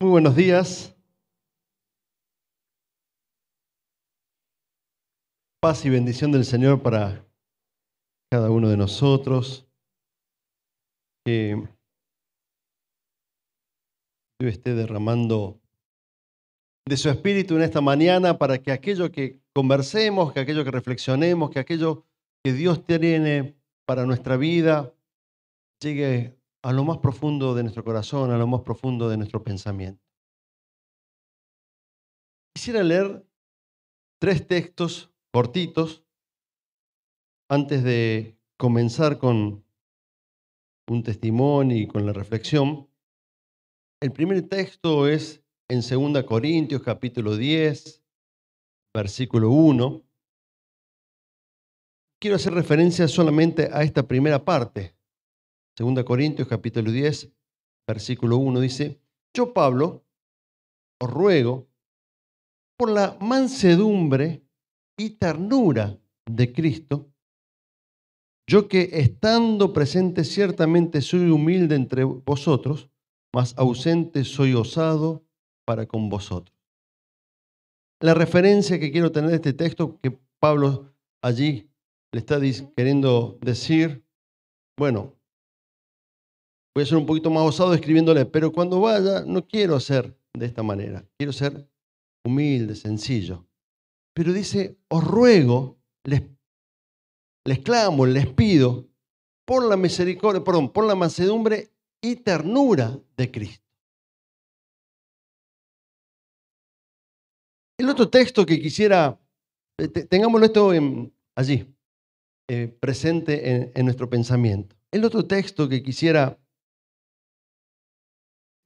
Muy buenos días, paz y bendición del Señor para cada uno de nosotros. Que Dios esté derramando de su espíritu en esta mañana para que aquello que conversemos, que aquello que reflexionemos, que aquello que Dios tiene para nuestra vida llegue a lo más profundo de nuestro corazón, a lo más profundo de nuestro pensamiento. Quisiera leer 3 textos cortitos antes de comenzar con un testimonio y con la reflexión. El primer texto es en 2 Corintios capítulo 10, versículo 1. Quiero hacer referencia solamente a esta primera parte. 2 Corintios capítulo 10, versículo 1 dice: Yo, Pablo, os ruego por la mansedumbre y ternura de Cristo, yo que estando presente ciertamente soy humilde entre vosotros, mas ausente soy osado para con vosotros. La referencia que quiero tener de este texto que Pablo allí le está queriendo decir, bueno, voy a ser un poquito más osado escribiéndole, pero cuando vaya no quiero ser de esta manera, quiero ser humilde, sencillo. Pero dice, os ruego, les clamo, les pido, por la misericordia, perdón, por la mansedumbre y ternura de Cristo. El otro texto que quisiera, tengámoslo esto allí, presente en nuestro pensamiento. El otro texto que quisiera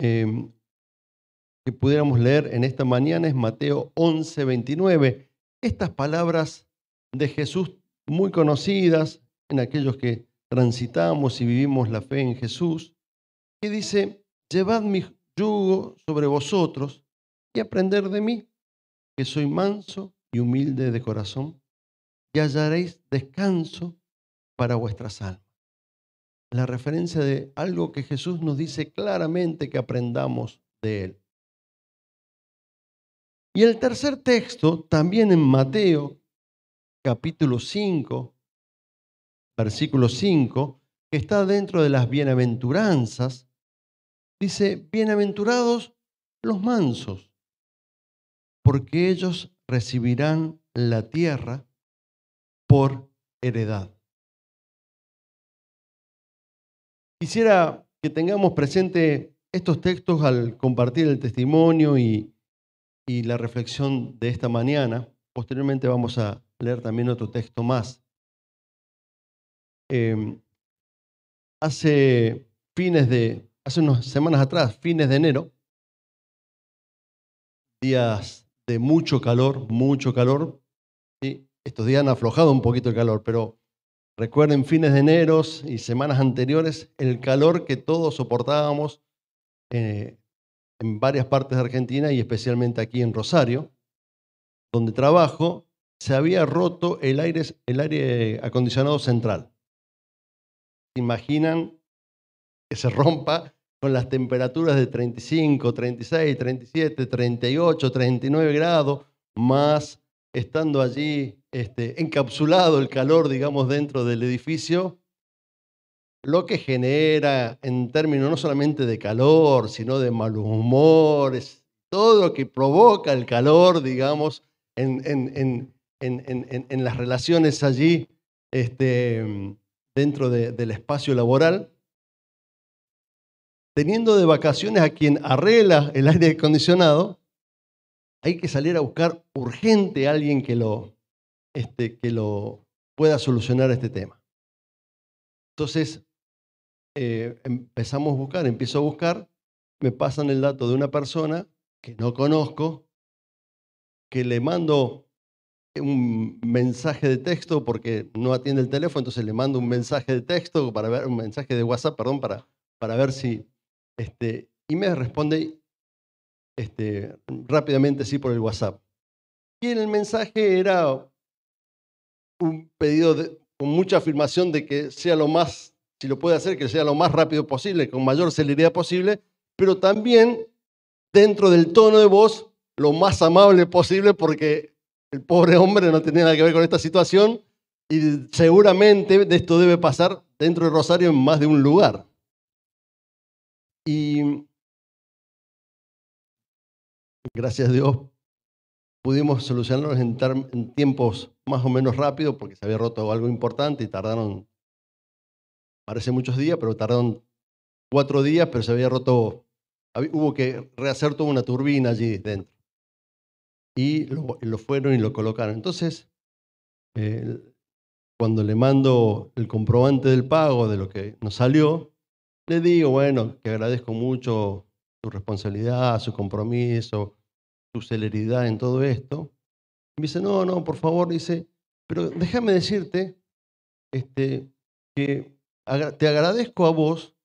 que pudiéramos leer en esta mañana es Mateo 11, 29. Estas palabras de Jesús muy conocidas en aquellos que transitamos y vivimos la fe en Jesús, que dice: llevad mi yugo sobre vosotros y aprended de mí, que soy manso y humilde de corazón, y hallaréis descanso para vuestras almas. La referencia de algo que Jesús nos dice claramente que aprendamos de Él. Y el tercer texto, también en Mateo, capítulo 5, versículo 5, que está dentro de las bienaventuranzas, dice: bienaventurados los mansos, porque ellos recibirán la tierra por heredad. Quisiera que tengamos presente estos textos al compartir el testimonio y la reflexión de esta mañana. Posteriormente vamos a leer también otro texto más. Hace unas semanas atrás, fines de enero, días de mucho calor, ¿sí? Estos días han aflojado un poquito el calor, pero recuerden fines de enero y semanas anteriores, el calor que todos soportábamos en varias partes de Argentina y especialmente aquí en Rosario, donde trabajo. Se había roto el aire acondicionado central. ¿Se imaginan que se rompa con las temperaturas de 35, 36, 37, 38, 39 grados, más estando allí encapsulado el calor, digamos, dentro del edificio? Lo que genera en términos no solamente de calor, sino de malos humores, todo lo que provoca el calor, digamos, en las relaciones allí dentro del espacio laboral. Teniendo de vacaciones a quien arregla el aire acondicionado, hay que salir a buscar urgente a alguien que lo pueda solucionar este tema. Entonces, empiezo a buscar, me pasan el dato de una persona que no conozco, que le mando un mensaje de texto porque no atiende el teléfono, entonces le mando un mensaje de texto un mensaje de WhatsApp, perdón, para ver si, y me responde rápidamente sí por el WhatsApp. Y en el mensaje era un pedido con mucha afirmación de que sea lo más, si lo puede hacer, que sea lo más rápido posible, con mayor celeridad posible, pero también dentro del tono de voz lo más amable posible porque el pobre hombre no tenía nada que ver con esta situación y seguramente de esto debe pasar dentro de Rosario en más de un lugar. Y gracias a Dios pudimos solucionarlo en tiempos más o menos rápidos porque se había roto algo importante y tardaron, parece muchos días, pero tardaron 4 días, pero se había roto, hubo que rehacer toda una turbina allí dentro. Y lo fueron y lo colocaron. Entonces, eh, cuando le mando el comprobante del pago de lo que nos salió, le digo, bueno, que agradezco mucho su responsabilidad, su compromiso, su celeridad en todo esto. Me dice, no, no, por favor, dice, pero déjame decirte que te agradezco a vos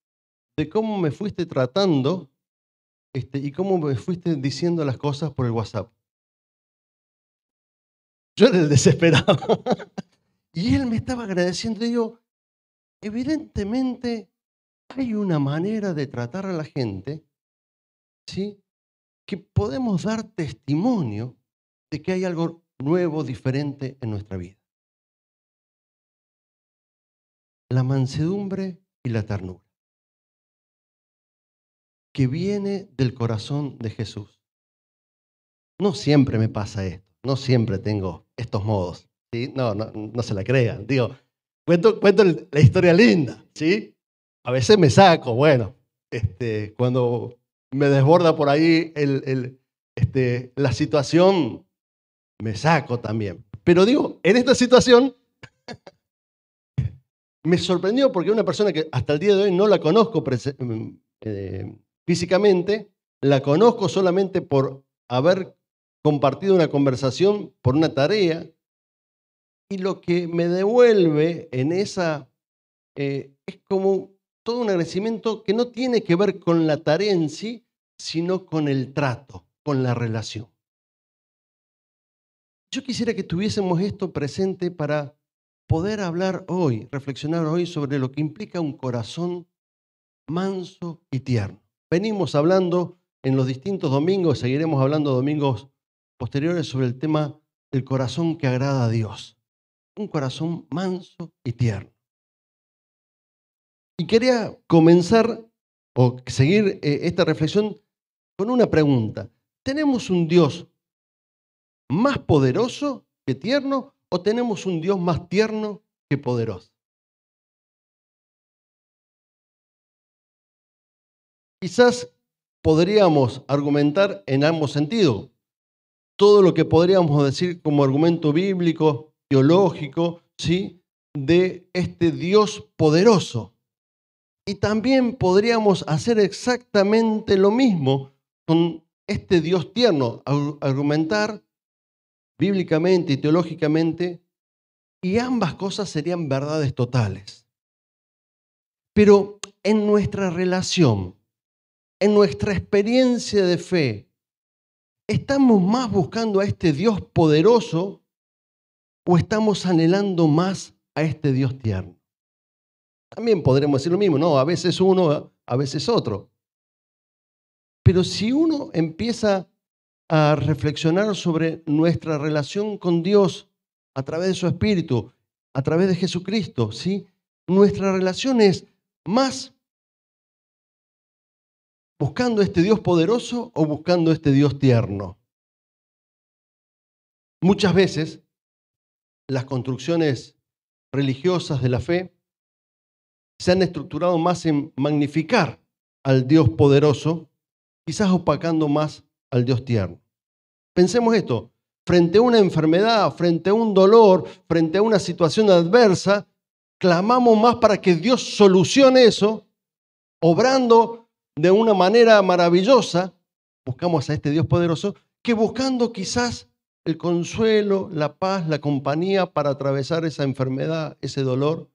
de cómo me fuiste tratando y cómo me fuiste diciendo las cosas por el WhatsApp. Yo era el desesperado. Y él me estaba agradeciendo. Y digo, evidentemente hay una manera de tratar a la gente, ¿sí? Que podemos dar testimonio de que hay algo nuevo, diferente en nuestra vida. La mansedumbre y la ternura, que viene del corazón de Jesús. No siempre me pasa esto, no siempre tengo estos modos, ¿sí? No se la crean. Digo, cuento la historia linda, ¿sí? A veces me saco, bueno, cuando me desborda por ahí la situación, me saco también. Pero digo, en esta situación me sorprendió porque una persona que hasta el día de hoy no la conozco físicamente, la conozco solamente por haber compartido una conversación, por una tarea, y lo que me devuelve en esa es como todo un agradecimiento que no tiene que ver con la tarea en sí, sino con el trato, con la relación. Yo quisiera que tuviésemos esto presente para poder hablar hoy, reflexionar hoy sobre lo que implica un corazón manso y tierno. Venimos hablando en los distintos domingos, seguiremos hablando domingos posteriores sobre el tema del corazón que agrada a Dios. Un corazón manso y tierno. Y quería comenzar o seguir esta reflexión con una pregunta. ¿Tenemos un Dios más poderoso que tierno o tenemos un Dios más tierno que poderoso? Quizás podríamos argumentar en ambos sentidos. Todo lo que podríamos decir como argumento bíblico, teológico, ¿sí? De este Dios poderoso. Y también podríamos hacer exactamente lo mismo con este Dios tierno, argumentar bíblicamente y teológicamente, y ambas cosas serían verdades totales. Pero en nuestra relación, en nuestra experiencia de fe, ¿estamos más buscando a este Dios poderoso o estamos anhelando más a este Dios tierno? También podremos decir lo mismo, no, a veces uno, a veces otro. Pero si uno empieza a reflexionar sobre nuestra relación con Dios a través de su Espíritu, a través de Jesucristo, ¿sí? Nuestra relación es más buscando este Dios poderoso o buscando este Dios tierno. Muchas veces las construcciones religiosas de la fe se han estructurado más en magnificar al Dios poderoso, quizás opacando más al Dios tierno. Pensemos esto, frente a una enfermedad, frente a un dolor, frente a una situación adversa, clamamos más para que Dios solucione eso, obrando de una manera maravillosa, buscamos a este Dios poderoso, que buscando quizás el consuelo, la paz, la compañía para atravesar esa enfermedad, ese dolor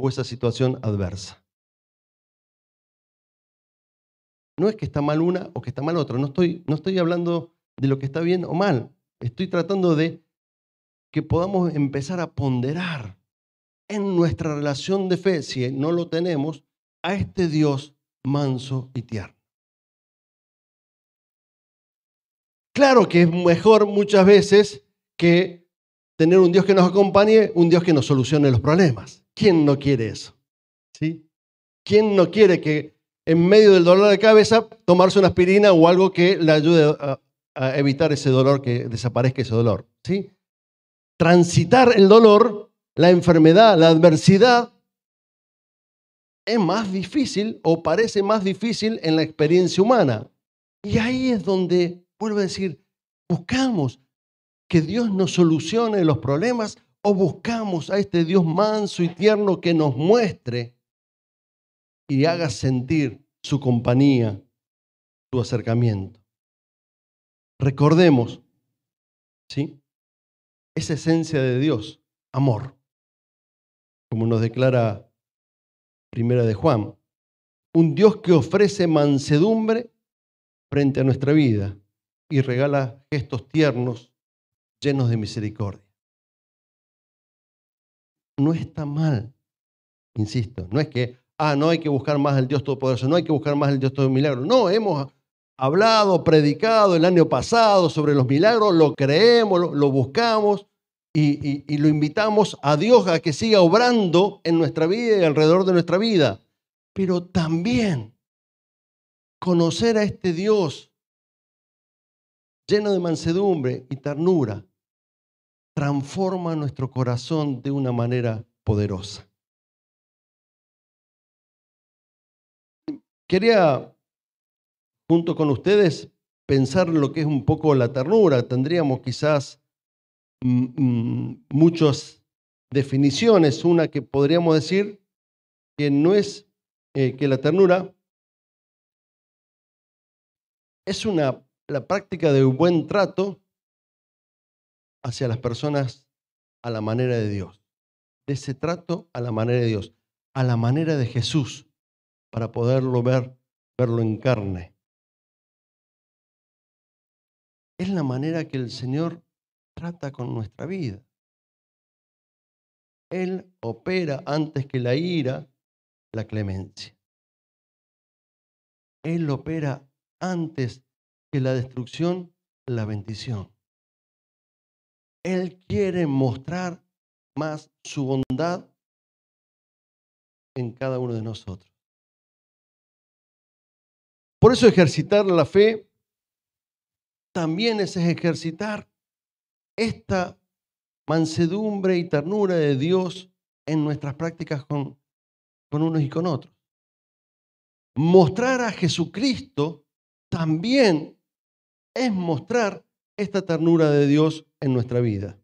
o esa situación adversa. No es que está mal una o que está mal otra, no estoy hablando de lo que está bien o mal, estoy tratando de que podamos empezar a ponderar en nuestra relación de fe, si no lo tenemos, a este Dios manso y tierno. Claro que es mejor muchas veces que tener un Dios que nos acompañe, un Dios que nos solucione los problemas. ¿Quién no quiere eso? ¿Sí? ¿Quién no quiere que en medio del dolor de cabeza tomarse una aspirina o algo que le ayude a evitar ese dolor, que desaparezca ese dolor? ¿Sí? Transitar el dolor, la enfermedad, la adversidad, es más difícil o parece más difícil en la experiencia humana. Y ahí es donde, vuelvo a decir, buscamos que Dios nos solucione los problemas o buscamos a este Dios manso y tierno que nos muestre y haga sentir su compañía, su acercamiento. Recordemos, ¿sí? Esa esencia de Dios, amor, como nos declara Primera de Juan, un Dios que ofrece mansedumbre frente a nuestra vida y regala gestos tiernos llenos de misericordia. No está mal, insisto, no es que, no hay que buscar más al Dios Todopoderoso, no hay que buscar más al Dios Todo Milagro. No, hemos hablado, predicado el año pasado sobre los milagros, lo creemos, lo buscamos y lo invitamos a Dios a que siga obrando en nuestra vida y alrededor de nuestra vida. Pero también conocer a este Dios lleno de mansedumbre y ternura transforma nuestro corazón de una manera poderosa. Quería, junto con ustedes, pensar en lo que es un poco la ternura. Tendríamos quizás muchas definiciones. Una que podríamos decir que no es que la ternura es la práctica de un buen trato hacia las personas a la manera de Dios. De ese trato a la manera de Dios, a la manera de Jesús, para poderlo verlo en carne. Es la manera que el Señor trata con nuestra vida. Él opera antes que la ira, la clemencia. Él opera antes que la destrucción, la bendición. Él quiere mostrar más su bondad en cada uno de nosotros. Por eso ejercitar la fe también es ejercitar esta mansedumbre y ternura de Dios en nuestras prácticas con unos y con otros. Mostrar a Jesucristo también es mostrar esta ternura de Dios en nuestra vida.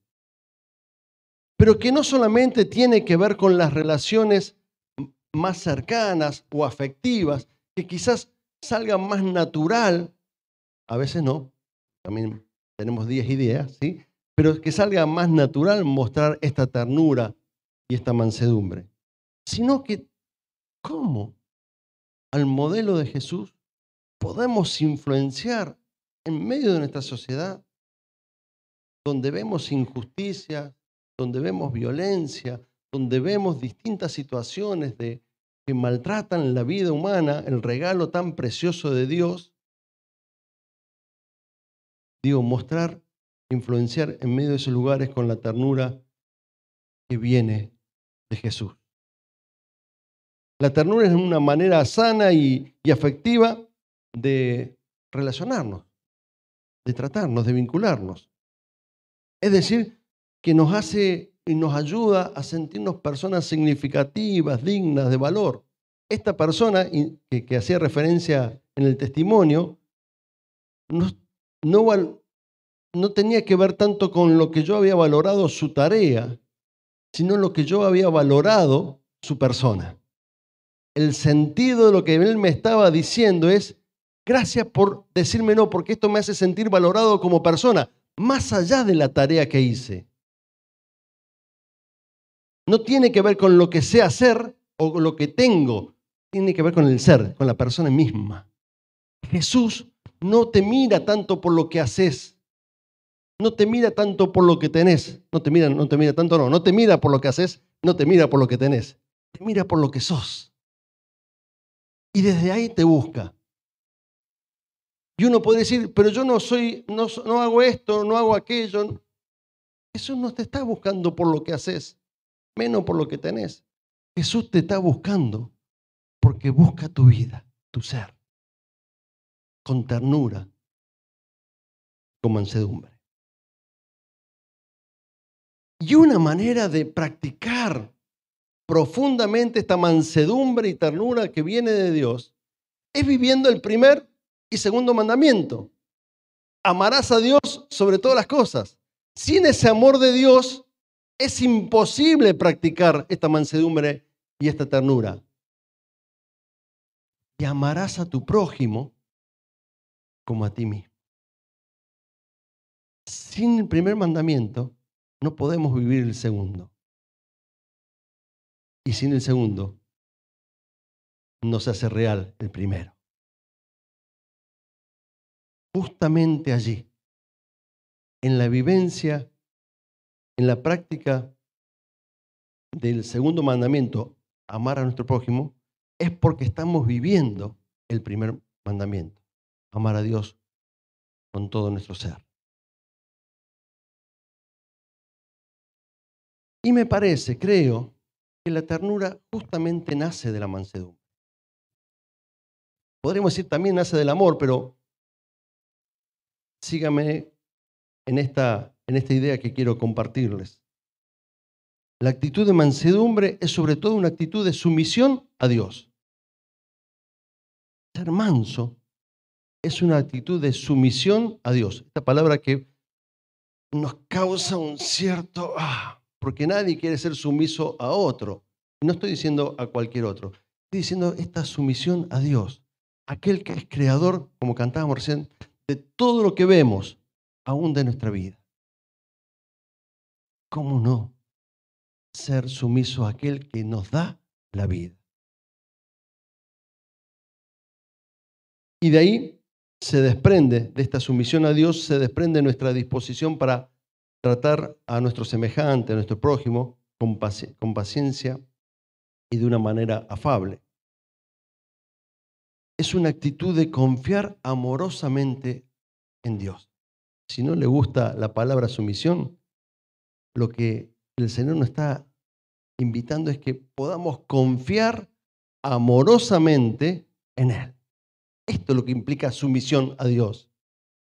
Pero que no solamente tiene que ver con las relaciones más cercanas o afectivas, que quizás salgan más natural, a veces no, también tenemos días y días, ¿sí? Pero que salga más natural mostrar esta ternura y esta mansedumbre. Sino que, ¿cómo? Al modelo de Jesús podemos influenciar en medio de nuestra sociedad, donde vemos injusticia, donde vemos violencia, donde vemos distintas situaciones que maltratan la vida humana, el regalo tan precioso de Dios. Digo, mostrar, influenciar en medio de esos lugares con la ternura que viene de Jesús. La ternura es una manera sana y afectiva de relacionarnos, de tratarnos, de vincularnos. Es decir, que nos hace y nos ayuda a sentirnos personas significativas, dignas, de valor. Esta persona que hacía referencia en el testimonio no tenía que ver tanto con lo que yo había valorado su tarea, sino lo que yo había valorado su persona. El sentido de lo que él me estaba diciendo es, gracias por decirme no, porque esto me hace sentir valorado como persona, más allá de la tarea que hice. No tiene que ver con lo que sé hacer o con lo que tengo, tiene que ver con el ser, con la persona misma. Jesús no te mira tanto por lo que haces, no te mira tanto por lo que tenés, no te mira por lo que haces, no te mira por lo que tenés, te mira por lo que sos. Y desde ahí te busca. Y uno podría decir, pero yo no hago esto, no hago aquello. Jesús no te está buscando por lo que haces, menos por lo que tenés. Jesús te está buscando porque busca tu vida, tu ser, con ternura, con mansedumbre. Y una manera de practicar profundamente esta mansedumbre y ternura que viene de Dios es viviendo el primer y segundo mandamiento. Amarás a Dios sobre todas las cosas. Sin ese amor de Dios es imposible practicar esta mansedumbre y esta ternura. Y amarás a tu prójimo como a ti mismo. Sin el primer mandamiento no podemos vivir el segundo. Y sin el segundo no se hace real el primero. Justamente allí, en la vivencia, en la práctica del segundo mandamiento, amar a nuestro prójimo, es porque estamos viviendo el primer mandamiento, amar a Dios con todo nuestro ser. Y me parece, creo, que la ternura justamente nace de la mansedumbre. Podríamos decir también nace del amor, pero síganme en esta idea que quiero compartirles. La actitud de mansedumbre es sobre todo una actitud de sumisión a Dios. Ser manso es una actitud de sumisión a Dios. Esta palabra que nos causa un cierto... porque nadie quiere ser sumiso a otro. No estoy diciendo a cualquier otro. Estoy diciendo esta sumisión a Dios. Aquel que es creador, como cantábamos recién, de todo lo que vemos, aún de nuestra vida. ¿Cómo no ser sumiso a aquel que nos da la vida? Y de ahí se desprende, de esta sumisión a Dios, se desprende nuestra disposición para tratar a nuestro semejante, a nuestro prójimo, con paciencia y de una manera afable. Es una actitud de confiar amorosamente en Dios. Si no le gusta la palabra sumisión, lo que el Señor nos está invitando es que podamos confiar amorosamente en Él. Esto es lo que implica sumisión a Dios.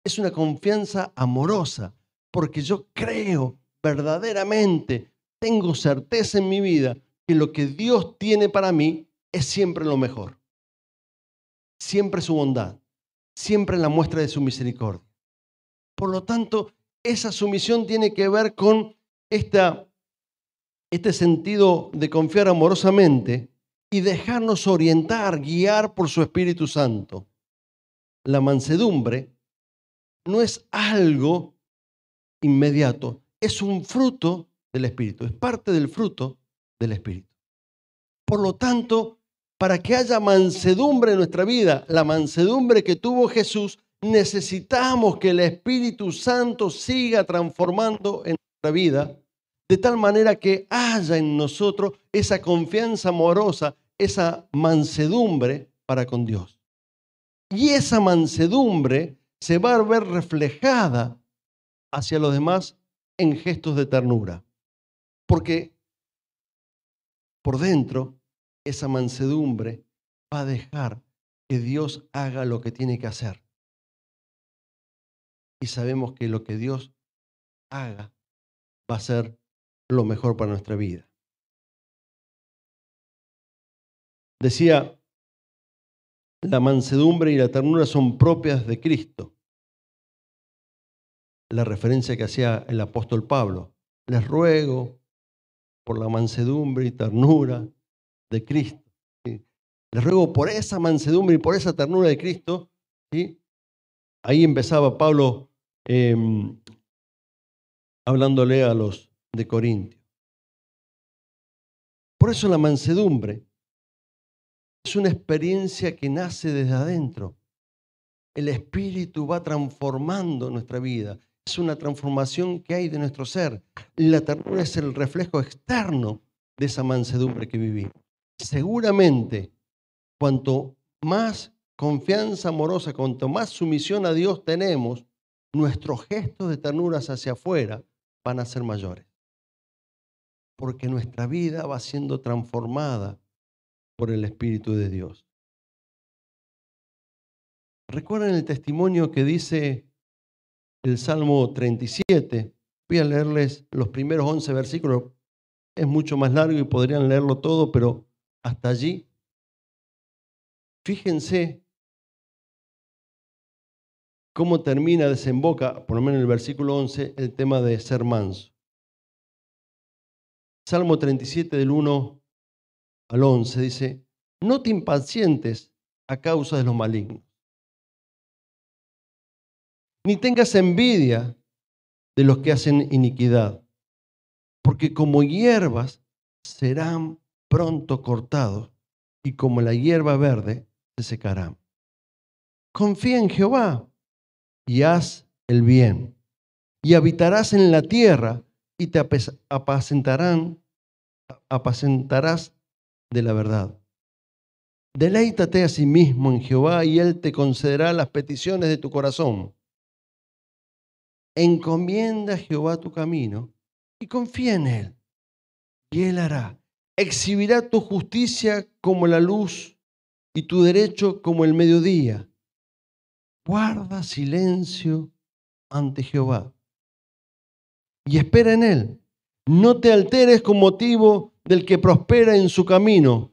Es una confianza amorosa, porque yo creo verdaderamente, tengo certeza en mi vida que lo que Dios tiene para mí es siempre lo mejor. Siempre su bondad, siempre la muestra de su misericordia. Por lo tanto, esa sumisión tiene que ver con este sentido de confiar amorosamente y dejarnos orientar, guiar por su Espíritu Santo. La mansedumbre no es algo inmediato, es un fruto del Espíritu, es parte del fruto del Espíritu. Por lo tanto, para que haya mansedumbre en nuestra vida, la mansedumbre que tuvo Jesús, necesitamos que el Espíritu Santo siga transformando en nuestra vida, de tal manera que haya en nosotros esa confianza amorosa, esa mansedumbre para con Dios. Y esa mansedumbre se va a ver reflejada hacia los demás en gestos de ternura. Porque por dentro, esa mansedumbre va a dejar que Dios haga lo que tiene que hacer. Y sabemos que lo que Dios haga va a ser lo mejor para nuestra vida. Decía, la mansedumbre y la ternura son propias de Cristo. La referencia que hacía el apóstol Pablo. Les ruego por la mansedumbre y ternura de Cristo. ¿Sí? Les ruego por esa mansedumbre y por esa ternura de Cristo. ¿Sí? Ahí empezaba Pablo hablándole a los de Corintio. Por eso la mansedumbre es una experiencia que nace desde adentro. El Espíritu va transformando nuestra vida. Es una transformación que hay de nuestro ser. La ternura es el reflejo externo de esa mansedumbre que vivimos. Seguramente, cuanto más confianza amorosa, cuanto más sumisión a Dios tenemos, nuestros gestos de ternuras hacia afuera van a ser mayores. Porque nuestra vida va siendo transformada por el Espíritu de Dios. ¿Recuerdan el testimonio que dice el Salmo 37? Voy a leerles los primeros 11 versículos. Es mucho más largo y podrían leerlo todo, pero hasta allí. Fíjense cómo termina, desemboca, por lo menos en el versículo 11, el tema de ser manso. Salmo 37 del 1 al 11 dice: no te impacientes a causa de los malignos, ni tengas envidia de los que hacen iniquidad, porque como hierbas serán pronto cortados y como la hierba verde se secarán. Confía en Jehová y haz el bien, y habitarás en la tierra y te apacentarás de la verdad. Deleítate a sí mismo en Jehová y Él te concederá las peticiones de tu corazón. Encomienda a Jehová tu camino y confía en Él, y Él hará. Exhibirá tu justicia como la luz y tu derecho como el mediodía. Guarda silencio ante Jehová y espera en Él. No te alteres con motivo del que prospera en su camino,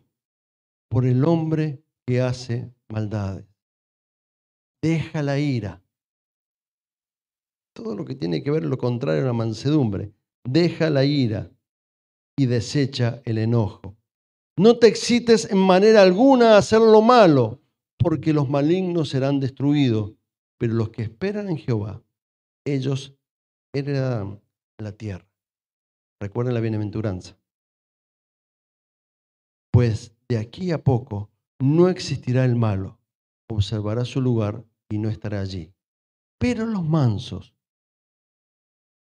por el hombre que hace maldades. Deja la ira. Todo lo que tiene que ver lo contrario a la mansedumbre. Deja la ira y desecha el enojo. No te excites en manera alguna a hacer lo malo, porque los malignos serán destruidos, pero los que esperan en Jehová, ellos heredarán la tierra. Recuerden la bienaventuranza. Pues de aquí a poco no existirá el malo, observará su lugar y no estará allí. Pero los mansos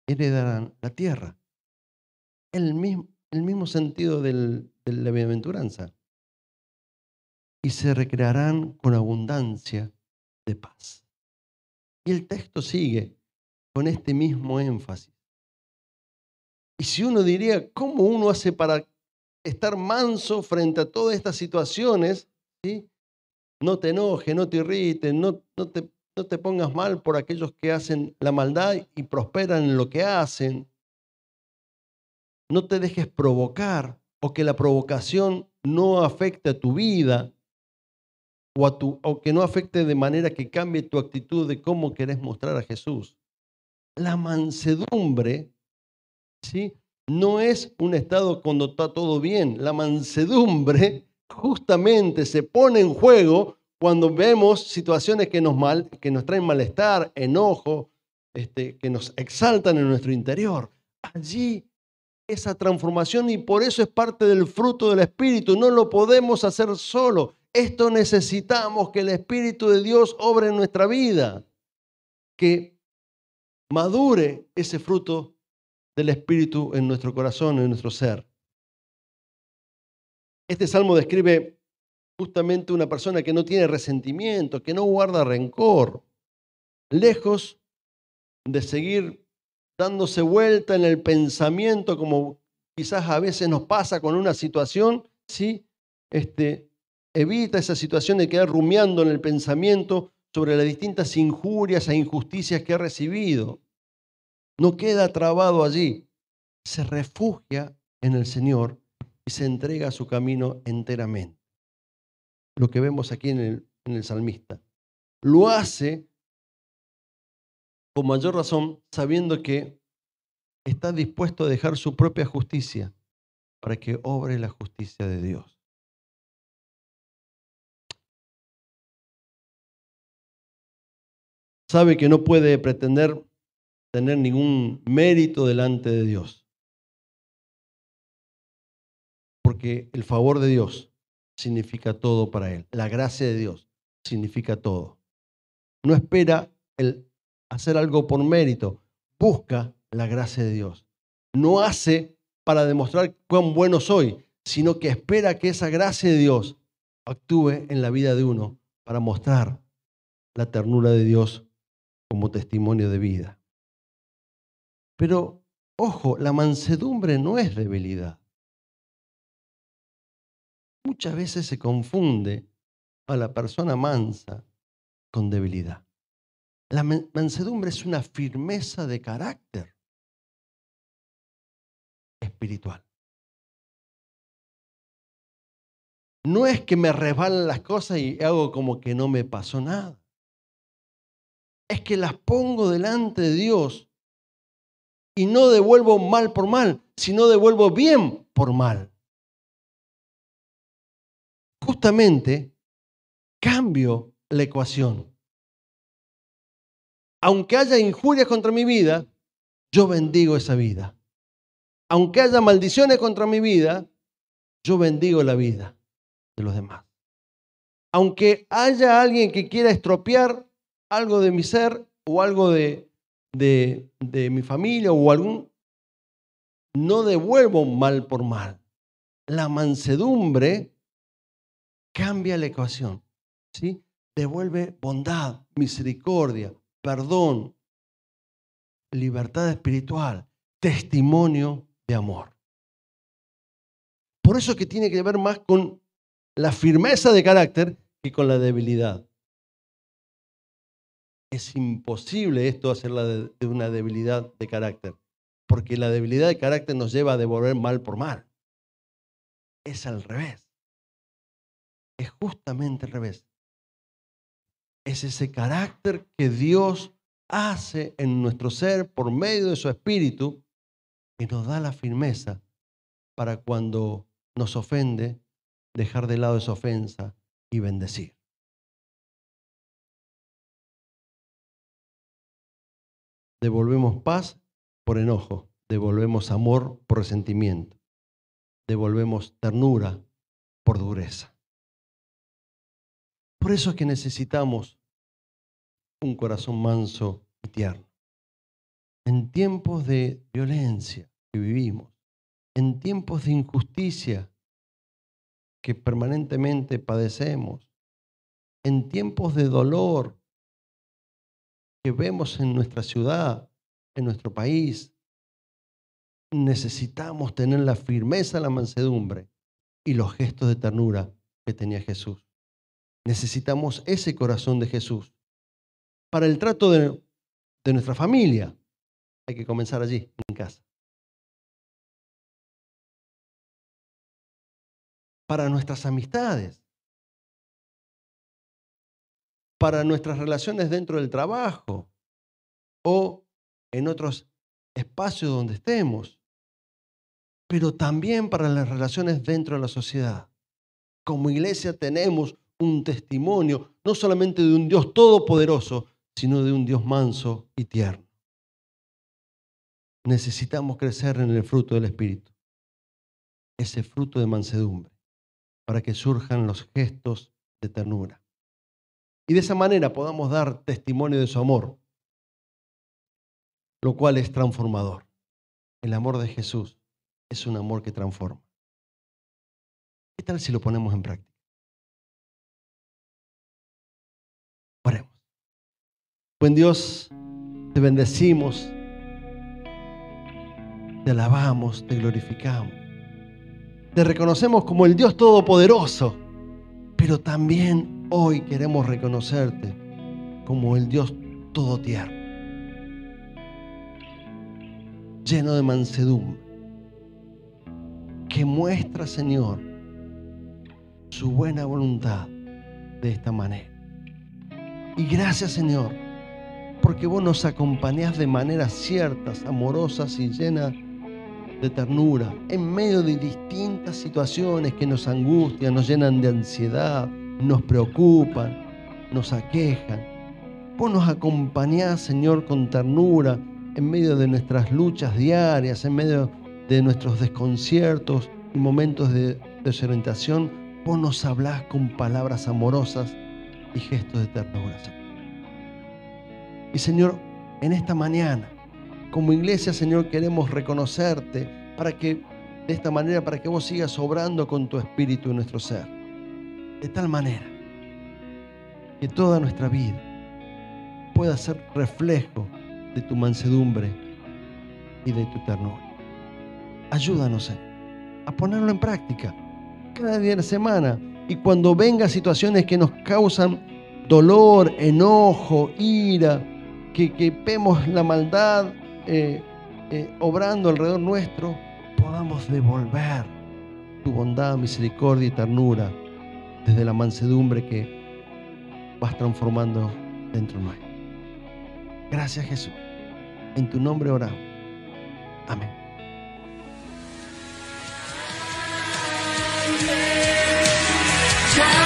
heredarán la tierra. El mismo sentido de la bienaventuranza. Y se recrearán con abundancia de paz. Y el texto sigue con este mismo énfasis. Y si uno diría, ¿cómo uno hace para estar manso frente a todas estas situaciones? ¿Sí? No te enojes, no te irrites, no te pongas mal por aquellos que hacen la maldad y prosperan en lo que hacen. No te dejes provocar o que la provocación no afecte a tu vida o que no afecte de manera que cambie tu actitud de cómo querés mostrar a Jesús. La mansedumbre, ¿sí?, no es un estado cuando está todo bien. La mansedumbre justamente se pone en juego cuando vemos situaciones que nos traen malestar, enojo, que nos exaltan en nuestro interior. Allí esa transformación, y por eso es parte del fruto del Espíritu. No lo podemos hacer solo. Esto necesitamos que el Espíritu de Dios obre en nuestra vida, que madure ese fruto del Espíritu en nuestro corazón, en nuestro ser. Este salmo describe justamente una persona que no tiene resentimiento, que no guarda rencor, lejos de seguir dándose vuelta en el pensamiento, como quizás a veces nos pasa con una situación, ¿sí? Evita esa situación de quedar rumiando en el pensamiento sobre las distintas injurias e injusticias que ha recibido. No queda trabado allí, se refugia en el Señor y se entrega a su camino enteramente. Lo que vemos aquí en el salmista. Lo hace con mayor razón sabiendo que está dispuesto a dejar su propia justicia para que obre la justicia de Dios. Sabe que no puede pretender tener ningún mérito delante de Dios, porque el favor de Dios significa todo para él. La gracia de Dios significa todo. No espera el hacer algo por mérito, busca la gracia de Dios. No hace para demostrar cuán bueno soy, sino que espera que esa gracia de Dios actúe en la vida de uno para mostrar la ternura de Dios como testimonio de vida. Pero, ojo, la mansedumbre no es debilidad. Muchas veces se confunde a la persona mansa con debilidad. La mansedumbre es una firmeza de carácter espiritual. No es que me resbalan las cosas y hago como que no me pasó nada. Es que las pongo delante de Dios y no devuelvo mal por mal, sino devuelvo bien por mal. Justamente cambio la ecuación. Aunque haya injurias contra mi vida, yo bendigo esa vida. Aunque haya maldiciones contra mi vida, yo bendigo la vida de los demás. Aunque haya alguien que quiera estropear algo de mi ser o algo de mi familia o algún, no devuelvo mal por mal. La mansedumbre cambia la ecuación, ¿sí? Devuelve bondad, misericordia, perdón, libertad espiritual, testimonio de amor. Por eso es que tiene que ver más con la firmeza de carácter que con la debilidad. Es imposible esto hacerla de una debilidad de carácter, porque la debilidad de carácter nos lleva a devolver mal por mal. Es al revés. Es justamente al revés. Es ese carácter que Dios hace en nuestro ser por medio de su Espíritu que nos da la firmeza para cuando nos ofende, dejar de lado esa ofensa y bendecir. Devolvemos paz por enojo, devolvemos amor por resentimiento, devolvemos ternura por dureza. Por eso es que necesitamos un corazón manso y tierno. En tiempos de violencia que vivimos, en tiempos de injusticia que permanentemente padecemos, en tiempos de dolor que vemos en nuestra ciudad, en nuestro país, necesitamos tener la firmeza, la mansedumbre y los gestos de ternura que tenía Jesús. Necesitamos ese corazón de Jesús. Para el trato de nuestra familia, hay que comenzar allí, en casa. Para nuestras amistades, para nuestras relaciones dentro del trabajo o en otros espacios donde estemos, pero también para las relaciones dentro de la sociedad. Como iglesia tenemos un testimonio, no solamente de un Dios todopoderoso, sino de un Dios manso y tierno. Necesitamos crecer en el fruto del Espíritu, ese fruto de mansedumbre, para que surjan los gestos de ternura. Y de esa manera podamos dar testimonio de su amor, lo cual es transformador. El amor de Jesús es un amor que transforma. ¿Qué tal si lo ponemos en práctica? Oremos. Buen Dios, te bendecimos, te alabamos, te glorificamos. Te reconocemos como el Dios Todopoderoso, pero también hoy queremos reconocerte como el Dios Todotierno, lleno de mansedumbre, que muestra, Señor, su buena voluntad de esta manera. Y gracias, Señor, porque vos nos acompañás de maneras ciertas, amorosas y llenas de ternura, en medio de distintas situaciones que nos angustian, nos llenan de ansiedad, nos preocupan, nos aquejan. Vos nos acompañás, Señor, con ternura en medio de nuestras luchas diarias, en medio de nuestros desconciertos y momentos de desorientación. Vos nos hablás con palabras amorosas y gestos de ternura, Señor. Y, Señor, en esta mañana, como iglesia, Señor, queremos reconocerte para que, de esta manera, para que vos sigas obrando con tu espíritu en nuestro ser. De tal manera que toda nuestra vida pueda ser reflejo de tu mansedumbre y de tu ternura. Ayúdanos a ponerlo en práctica cada día de la semana. Y cuando vengan situaciones que nos causan dolor, enojo, ira, que vemos la maldad obrando alrededor nuestro, podamos devolver tu bondad, misericordia y ternura desde la mansedumbre que vas transformando dentro nuestro. Gracias, Jesús. En tu nombre oramos. Amén. Time.